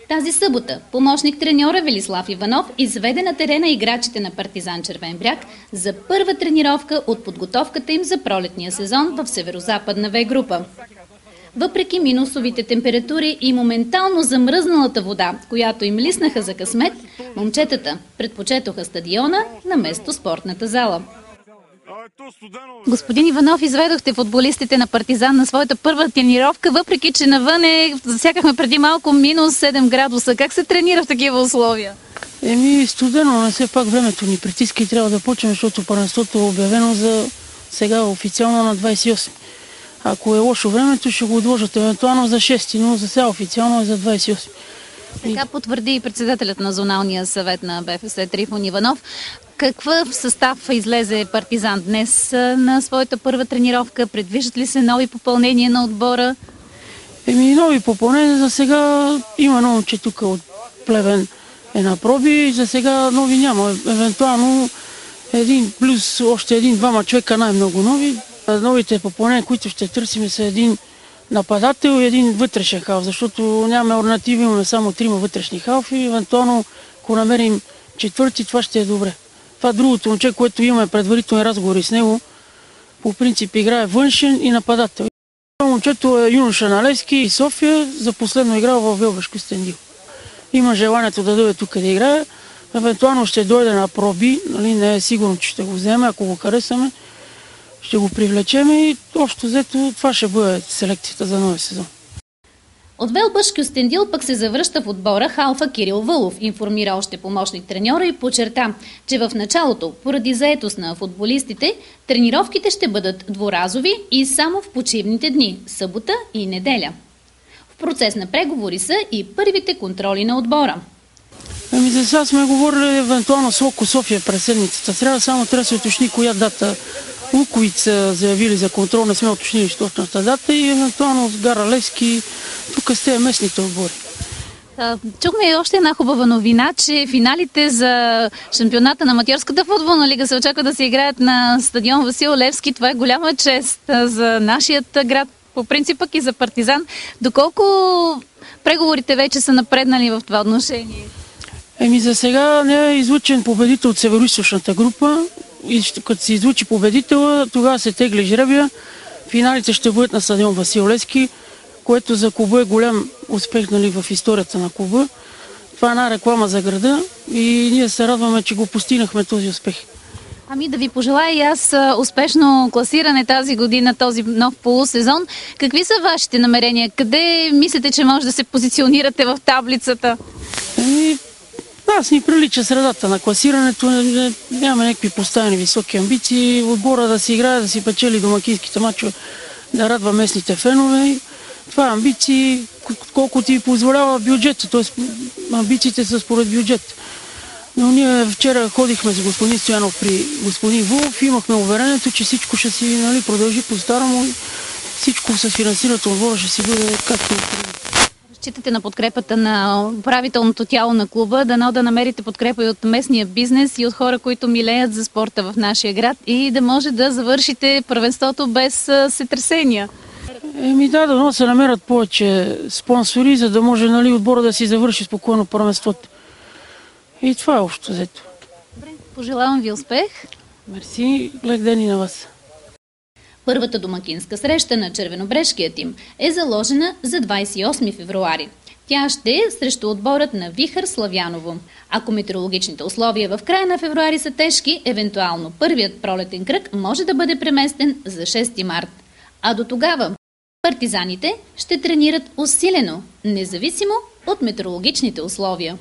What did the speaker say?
Тази събота помощник треньора Велислав Иванов изведе на терена играчите на Партизан Червен бряг за първа тренировка от подготовката им за пролетния сезон в северо-западна В група. Въпреки минусовите температури и моментално замръзналата вода, която им лиснаха за късмет, момчетата предпочетоха стадиона на место спортната зала. Господин Иванов, изведохте футболистите на Партизан на своята първа тренировка, въпреки че навън засякахме преди малко минус 7 градуса. Как се тренира в такива условия? Студено, но все пак времето ни притиска и трябва да почнем, защото първенството е обявено за сега официално на 28. Ако е лошо времето, ще го отложат евентуално за 6, но за сега официално е за 28. Така потвърди и председателят на зоналния съвет на БФС Трифон Иванов. Какъв състав излезе Партизан днес на своята първа тренировка? Предвиждат ли се нови попълнения на отбора? Нови попълнения за сега има момче тук от Плевен на проби. За сега нови няма. Евентуално един плюс още един-двама човека най-много нови. Новите попълнения, които ще търсим, са един нападател и един вътрешен халф, защото нямаме алтернативи, имаме само 3 вътрешни халфи. Евентуално, ако намерим четвърти, това ще е добре. Това другото момче, което имаме предварителни разговори с него, по принцип играе външен и нападател. Момчето е юноша на Левски и София, за последно играл в Велбешко Стендил. Има желанието да дойде тук да играе, евентуално ще дойде на проби, не е сигурно, че ще го вземе, ако го харесаме, ще го привлечем и общо взето това ще бъде селекцията за новия сезон. От Велбъш Кюстендил пък се завръща в отбора халфа Кирил Вълов, информира още помощник треньора и подчерта, че в началото, поради заетост на футболистите, тренировките ще бъдат дворазови и само в почивните дни – събота и неделя. В процес на преговори са и първите контроли на отбора. За сега сме говорили евентуално с Локо София през седмицата. Трябва да се уточни коя дата Луковица заявили за контрол, не сме уточнили точната дата и евентуално с Гара Левски, тук сте местните отбори. Чухме още една хубава новина, че финалите за шампионата на аматьорската футболна лига се очаква да се играят на стадион Васил Левски. Това е голяма чест за нашият град, по принцип пък и за Партизан. Доколко преговорите вече са напреднали в това отношение? За сега не е излучен победител от североизточната група. И като се излучи победителя, тогава се тегли жребия. Финалите ще бъдат на стадион Васил Левски, което за клуба е голям успех в историята на клуба. Това е една реклама за града и ние се радваме, че го постигнахме този успех. Да ви пожелая и аз успешно класиране тази година, този нов полусезон. Какви са вашите намерения? Къде мислите, че може да се позиционирате в таблицата? Аз ни прилича средата на класирането, нямаме някакви поставени високи амбиции, отбора да си играе, да си печели домакинските мачове, да радва местните фенове. Това амбиции, колко ти позволява бюджета, т.е. амбициите са според бюджет. Но ние вчера ходихме с господин Стоянов при господин Вулов и имахме уверението, че всичко ще си продължи по-старому и всичко с финансирането отбора ще си бъде както Считате на подкрепата на управителното тяло на клуба, да намерите подкрепа и от местния бизнес и от хора, които милеят за спорта в нашия град и да може да завършите първенството без сътресения. Да се намерят повече спонсори, за да може отбора да си завърши спокойно първенството. И това е общо взето. Добре, пожелавам ви успех. Мерси, лек ден и на вас. Първата домакинска среща на червенобрежкия тим е заложена за 28 февруари. Тя ще е срещу отборът на Вихър Славяново. Ако метеорологичните условия в края на февруари са тежки, евентуално първият пролетен кръг може да бъде преместен за 6 март. А до тогава партизаните ще тренират усилено, независимо от метеорологичните условия.